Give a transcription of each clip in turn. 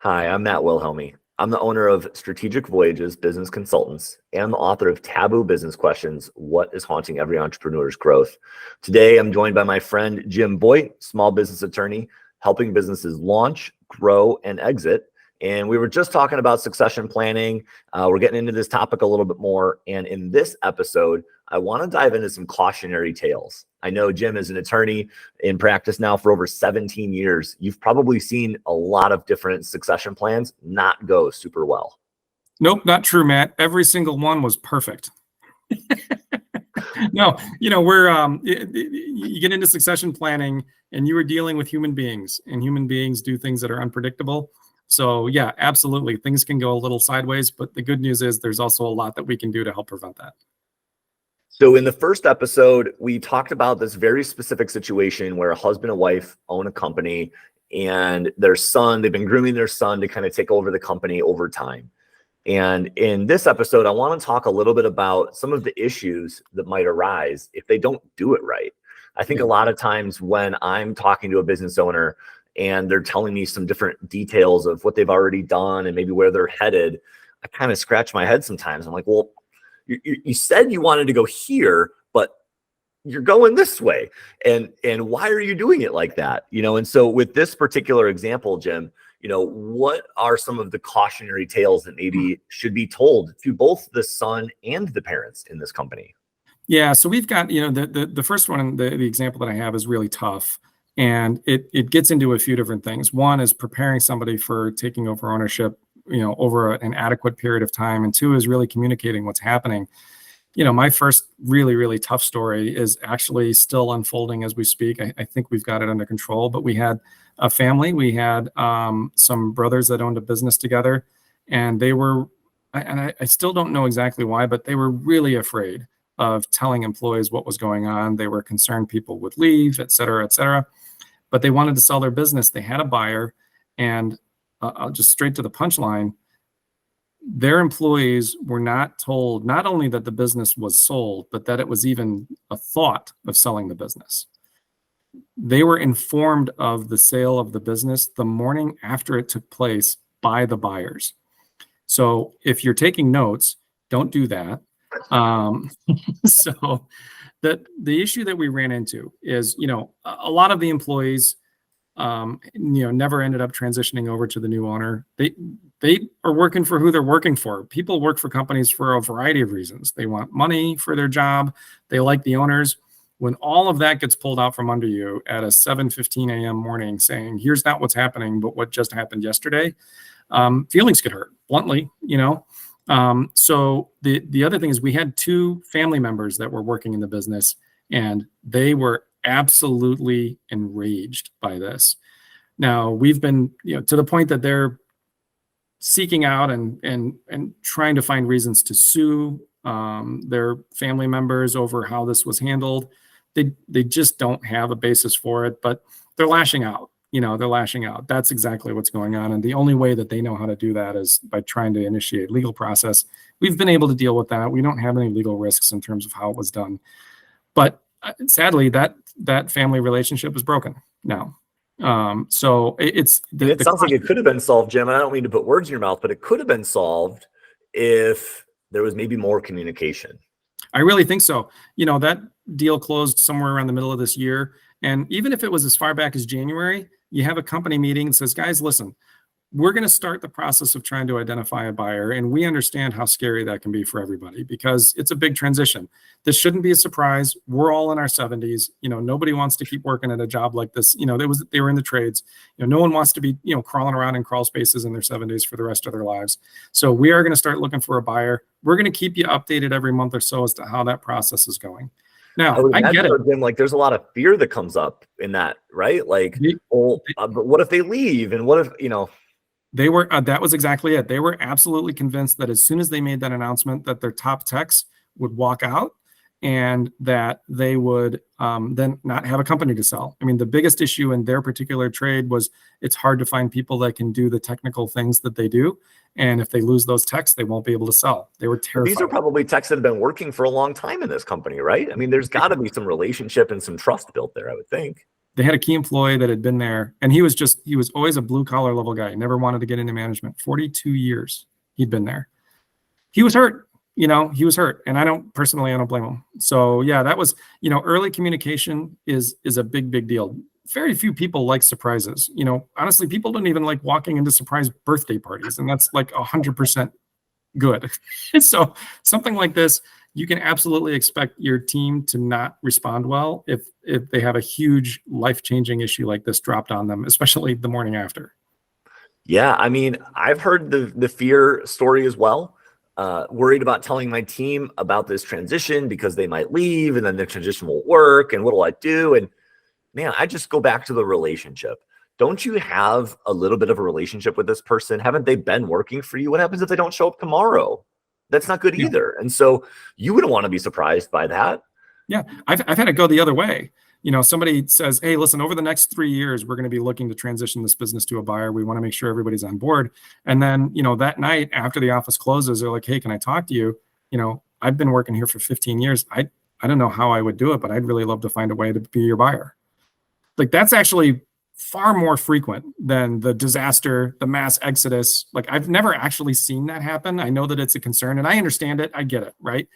Hi, I'm Matt Wilhelmi. I'm the owner of Strategic Voyages Business Consultants and the author of Taboo Business Questions, What is Haunting Every Entrepreneur's Growth. Today, I'm joined by my friend Jim Voigt, small business attorney, helping businesses launch, grow, and exit. And we were just talking about succession planning. We're getting into this topic a little bit more. And in this episode, I want to dive into some cautionary tales. I know Jim is an attorney in practice now for over 17 years. You've probably seen a lot of different succession plans not go super well. Nope, not true, Matt. Every single one was perfect. No, you get into succession planning and you are dealing with human beings, and human beings do things that are unpredictable. So yeah, absolutely. Things can go a little sideways, but the good news is there's also a lot that we can do to help prevent that. So in the first episode, we talked about this very specific situation where a husband and wife own a company, and their son, they've been grooming their son to kind of take over the company over time. And in this episode, I want to talk a little bit about some of the issues that might arise if they don't do it right. I think a lot of times when I'm talking to a business owner and they're telling me some different details of what they've already done and maybe where they're headed, I kind of scratch my head sometimes. I'm like, well, you said you wanted to go here, but you're going this way. And why are you doing it like that? And so with this particular example, Jim, what are some of the cautionary tales that maybe should be told to both the son and the parents in this company? Yeah, so we've got, the first one, the example that I have is really tough. And it gets into a few different things. One is preparing somebody for taking over ownership, over an adequate period of time. And two is really communicating what's happening. My first really, really tough story is actually still unfolding as we speak. I think we've got it under control, but we had a family. We had some brothers that owned a business together, and they were, and I still don't know exactly why, but they were really afraid of telling employees what was going on. They were concerned people would leave, et cetera, but they wanted to sell their business. They had a buyer, and I'll just straight to the punchline. Their employees were not told not only that the business was sold, but that it was even a thought of selling the business. They were informed of the sale of the business the morning after it took place by the buyers. So if you're taking notes, don't do that. So the issue that we ran into is, a lot of the employees, never ended up transitioning over to the new owner. They are working for who they're working for. People work for companies for a variety of reasons. They want money for their job. They like the owners. When all of that gets pulled out from under you at a 7:15 a.m. morning saying, here's not what's happening, but what just happened yesterday, feelings could hurt, bluntly, So the other thing is we had two family members that were working in the business, and they were absolutely enraged by this. Now we've been, to the point that they're seeking out and trying to find reasons to sue their family members over how this was handled. They just don't have a basis for it, but they're lashing out. They're lashing out. That's exactly what's going on. And the only way that they know how to do that is by trying to initiate legal process. We've been able to deal with that. We don't have any legal risks in terms of how it was done. But sadly, that family relationship is broken now. So it sounds like it could have been solved, Jim. I don't mean to put words in your mouth, but it could have been solved if there was maybe more communication. I really think so. That deal closed somewhere around the middle of this year. And even if it was as far back as January, you have a company meeting that says, guys, listen, we're going to start the process of trying to identify a buyer. And we understand how scary that can be for everybody because it's a big transition. This shouldn't be a surprise. We're all in our 70s. Nobody wants to keep working at a job like this. They were in the trades. No one wants to be, crawling around in crawl spaces in their 70s for the rest of their lives. So we are going to start looking for a buyer. We're going to keep you updated every month or so as to how that process is going. Now, I get it. Jim, there's a lot of fear that comes up in that, right? But what if they leave? And what if, They were, that was exactly it. They were absolutely convinced that as soon as they made that announcement that their top techs would walk out and that they would then not have a company to sell. I mean, the biggest issue in their particular trade was it's hard to find people that can do the technical things that they do. And if they lose those techs, they won't be able to sell. They were terrified. These are probably techs that have been working for a long time in this company, right? I mean, there's got to be some relationship and some trust built there, I would think. they had a key employee that had been there, and he was always a blue collar level guy. He never wanted to get into management. 42 years he'd been there. He was hurt, he was hurt. And I don't blame him. So yeah, that was, early communication is a big deal. Very few people like surprises. Honestly, people don't even like walking into surprise birthday parties, and that's like 100% good. So something like this, you can absolutely expect your team to not respond well if they have a huge life-changing issue like this dropped on them, especially the morning after. Yeah, I mean, I've heard the fear story as well. Worried about telling my team about this transition because they might leave and then the transition won't work. And what do I do? And man, I just go back to the relationship. Don't you have a little bit of a relationship with this person? Haven't they been working for you? What happens if they don't show up tomorrow? That's not good either. And so you wouldn't want to be surprised by that. Yeah, I've had it go the other way. Somebody says, hey, listen, over the next 3 years, we're going to be looking to transition this business to a buyer. We want to make sure everybody's on board. And then, that night after the office closes, they're like, hey, can I talk to you? I've been working here for 15 years. I don't know how I would do it, but I'd really love to find a way to be your buyer. Like, that's actually far more frequent than the disaster, the mass exodus. Like, I've never actually seen that happen. I know that it's a concern and I understand it. I get it. Right.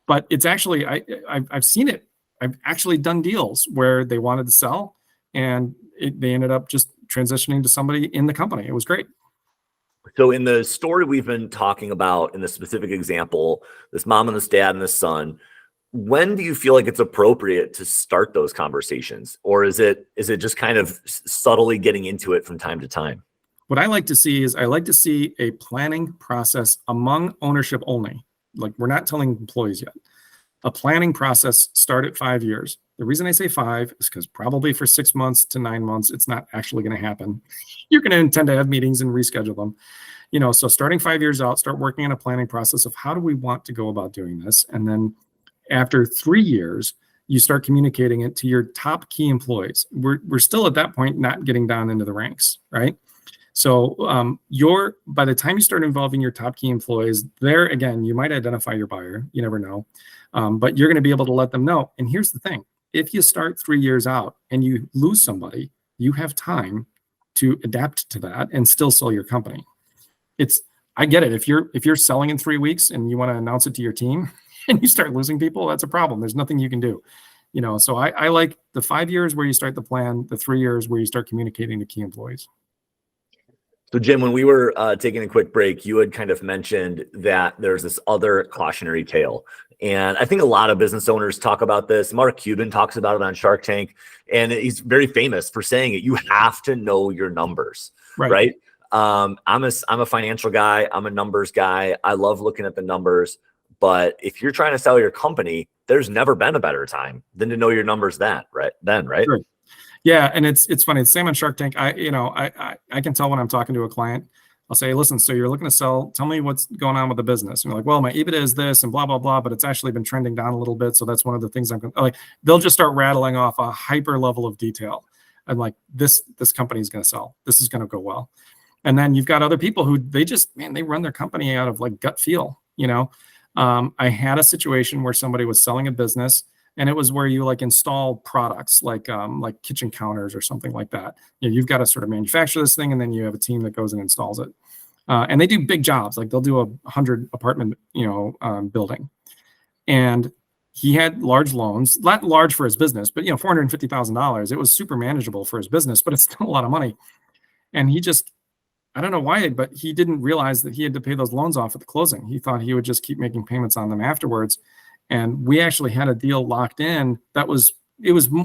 But it's actually, I've seen it. I've actually done deals where they wanted to sell and they ended up just transitioning to somebody in the company. It was great. So in the story we've been talking about, in the specific example, this mom and this dad and this son, when do you feel like it's appropriate to start those conversations? Or is it just kind of subtly getting into it from time to time? What I like to see is a planning process among ownership only. Like, we're not telling employees yet. A planning process start at 5 years. The reason I say 5 is because probably for 6 months to 9 months, it's not actually going to happen. You're going to intend to have meetings and reschedule them. So starting 5 years out, start working on a planning process of how do we want to go about doing this. And then after 3 years, you start communicating it to your top key employees. We're still at that point not getting down into the ranks, right? So by the time you start involving your top key employees, there again, you might identify your buyer. You never know. But you're going to be able to let them know. And here's the thing. If you start 3 years out and you lose somebody, you have time to adapt to that and still sell your company. I get it. If you're selling in 3 weeks and you want to announce it to your team and you start losing people, that's a problem. There's nothing you can do. So I like the 5 years where you start the plan, the 3 years where you start communicating to key employees. So Jim, when we were taking a quick break, you had kind of mentioned that there's this other cautionary tale. And I think a lot of business owners talk about this. Mark Cuban talks about it on Shark Tank, and he's very famous for saying it. You have to know your numbers, right? I'm a financial guy. I'm a numbers guy. I love looking at the numbers. But if you're trying to sell your company, there's never been a better time than to know your numbers right? Sure. Yeah, and it's funny. It's same on Shark Tank. I can tell when I'm talking to a client. I'll say, listen, so you're looking to sell. Tell me what's going on with the business. And you're like, well, my EBITDA is this and blah, blah, blah, but it's actually been trending down a little bit. So that's one of the things like. They'll just start rattling off a hyper level of detail. I'm like, this company is going to sell. This is going to go well. And then you've got other people who they run their company out of like gut feel. I had a situation where somebody was selling a business. And it was where you like install products like kitchen counters or something like that. You've got to sort of manufacture this thing, and then you have a team that goes and installs it. And they do big jobs, like they'll do a 100 apartment, building. And he had large loans, not large for his business, but $450,000. It was super manageable for his business, but it's still a lot of money. And he just, I don't know why, but he didn't realize that he had to pay those loans off at the closing. He thought he would just keep making payments on them afterwards. And we actually had a deal locked in it was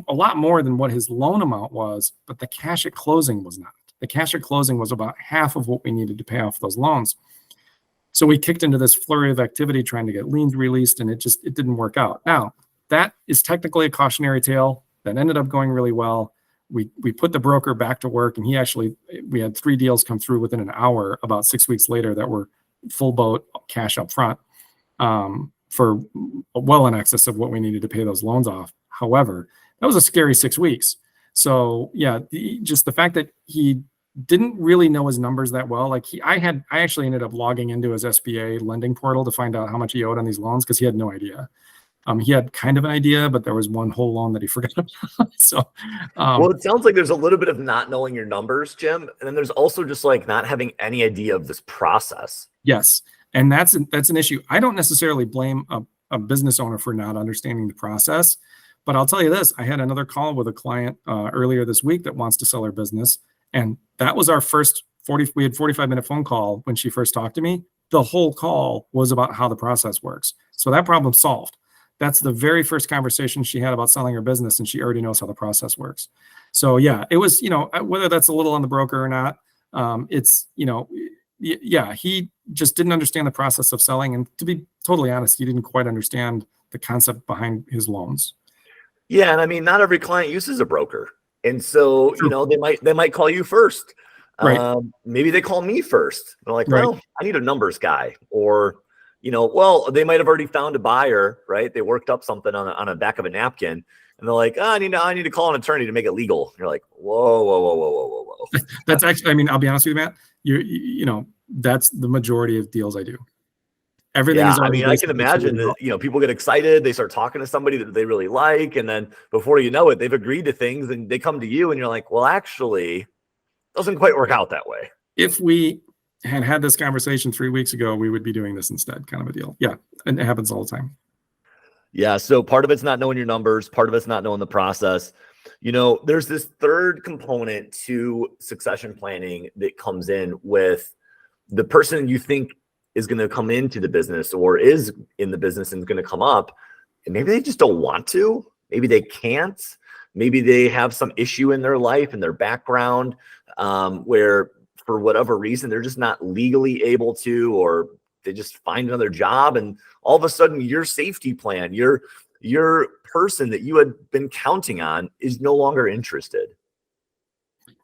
a lot more than what his loan amount was, but the cash at closing was not. The cash at closing was about half of what we needed to pay off those loans. So we kicked into this flurry of activity trying to get liens released, and it didn't work out. Now, that is technically a cautionary tale that ended up going really well. We put the broker back to work, and we had 3 deals come through within an hour about 6 weeks later that were full boat cash up front. For well in excess of what we needed to pay those loans off. However, that was a scary 6 weeks. So yeah, just the fact that he didn't really know his numbers that well. Like I actually ended up logging into his SBA lending portal to find out how much he owed on these loans because he had no idea. He had kind of an idea, but there was one whole loan that he forgot about. So, well, it sounds like there's a little bit of not knowing your numbers, Jim. And then there's also just like not having any idea of this process. yes. And that's an issue. I don't necessarily blame a business owner for not understanding the process, but I'll tell you this. I had another call with a client earlier this week that wants to sell her business. And that was our first 45-minute phone call when she first talked to me. The whole call was about how the process works. So that problem solved. That's the very first conversation she had about selling her business, and she already knows how the process works. So yeah, it was, whether that's a little on the broker or not, it's, yeah, he just didn't understand the process of selling. And to be totally honest, he didn't quite understand the concept behind his loans. Yeah. And I mean, not every client uses a broker. And so, they might call you first. Right. Maybe they call me first. They're like, Right. well, I need a numbers guy, or, well, they might have already found a buyer, right? They worked up something on a back of a napkin, and they're like, I need to call an attorney to make it legal. You're like, whoa. That's actually, I mean, I'll be honest with you, Matt, you that's the majority of deals I do. Everything is. I mean, I can imagine that, people get excited. They start talking to somebody that they really like. And then before you know it, they've agreed to things and they come to you and you're like, well, actually, it doesn't quite work out that way. If we had this conversation 3 weeks ago, we would be doing this instead, kind of a deal. Yeah. And it happens all the time. Yeah. So part of it's not knowing your numbers. Part of it's not knowing the process. There's this third component to succession planning that comes in with the person you think is going to come into the business or is in the business and is going to come up. And maybe they just don't want to. Maybe they can't. Maybe they have some issue in their life and their background where for whatever reason, they're just not legally able to, or they just find another job. And all of a sudden your safety plan, your person that you had been counting on is no longer interested.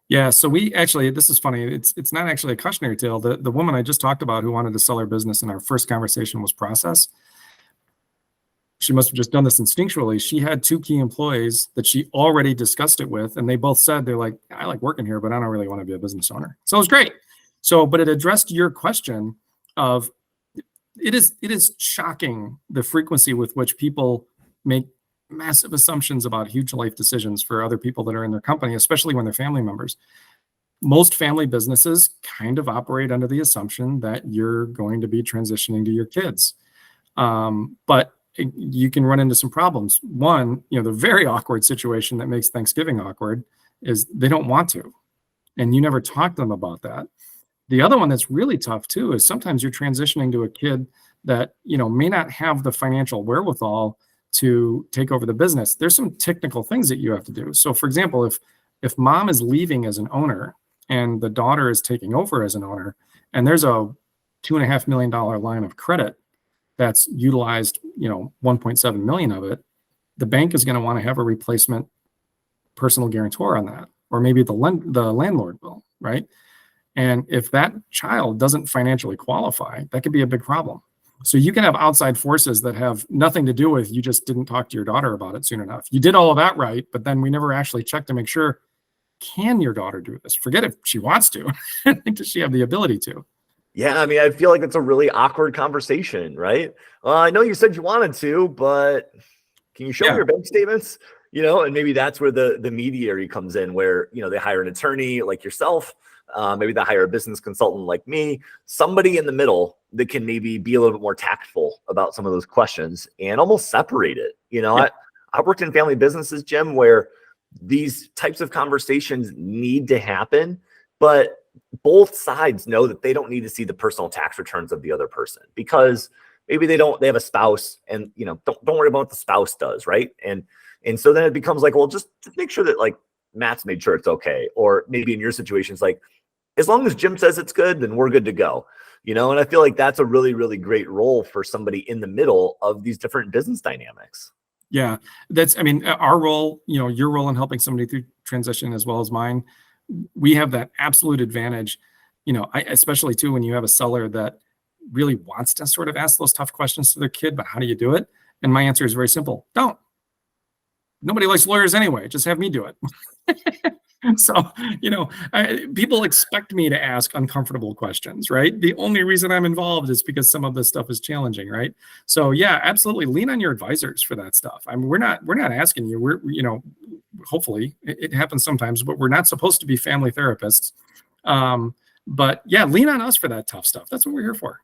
Yeah, so we actually, this is funny. It's not actually a cautionary tale. The woman I just talked about who wanted to sell her business in our first conversation was process. She must have just done this instinctually. She had 2 key employees that she already discussed it with, and they both said, they're like, I like working here, but I don't really want to be a business owner. So it was great. So, but it addressed your question of it is shocking the frequency with which people make massive assumptions about huge life decisions for other people that are in their company, especially when they're family members. Most family businesses kind of operate under the assumption that you're going to be transitioning to your kids. But you can run into some problems. One, the very awkward situation that makes Thanksgiving awkward is they don't want to, and you never talk to them about that. The other one that's really tough too is sometimes you're transitioning to a kid that, may not have the financial wherewithal to take over the business. There's some technical things that you have to do. So for example, if mom is leaving as an owner and the daughter is taking over as an owner, and there's a $2.5 million line of credit that's utilized, 1.7 million of it, the bank is going to want to have a replacement personal guarantor on that, or maybe the landlord will, right? And if that child doesn't financially qualify, that could be a big problem. So you can have outside forces that have nothing to do with you just didn't talk to your daughter about it soon enough. You did all of that right, but then we never actually checked to make sure, can your daughter do this? Forget if she wants to. Does she have the ability to? Yeah, I mean, I feel like it's a really awkward conversation, right? Well, I know you said you wanted to, but can you show me your bank statements? And maybe that's where the mediary comes in, where, they hire an attorney like yourself. Maybe they hire a business consultant like me, somebody in the middle that can maybe be a little bit more tactful about some of those questions and almost separate it. I worked in family businesses, Jim, where these types of conversations need to happen, but both sides know that they don't need to see the personal tax returns of the other person, because maybe they have a spouse and, don't worry about what the spouse does. Right. And so then it becomes like, well, just make sure that like Matt's made sure it's okay. Or maybe in your situation, it's like, as long as Jim says it's good, then we're good to go. And I feel like that's a really, really great role for somebody in the middle of these different business dynamics. Yeah, our role, your role in helping somebody through transition as well as mine, we have that absolute advantage, especially too, when you have a seller that really wants to sort of ask those tough questions to their kid, but how do you do it? And my answer is very simple. Don't. Nobody likes lawyers anyway. Just have me do it. So, people expect me to ask uncomfortable questions, right? The only reason I'm involved is because some of this stuff is challenging, right? So yeah, absolutely lean on your advisors for that stuff. I mean, we're not asking you. Hopefully it happens sometimes, but we're not supposed to be family therapists. But yeah, lean on us for that tough stuff. That's what we're here for.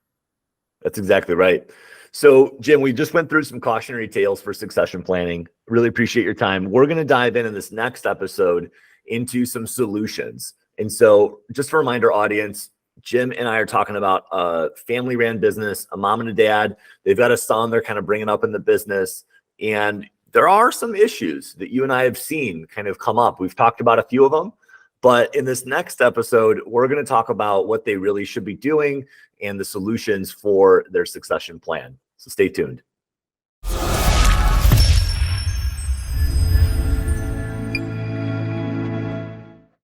That's exactly right. So, Jim, we just went through some cautionary tales for succession planning. Really appreciate your time. We're going to dive in this next episode into some solutions. And so, just to remind our audience, Jim and I are talking about a family ran business, a mom and a dad. They've got a son they're kind of bringing up in the business. And there are some issues that you and I have seen kind of come up. We've talked about a few of them. But in this next episode, we're going to talk about what they really should be doing and the solutions for their succession plan. So stay tuned.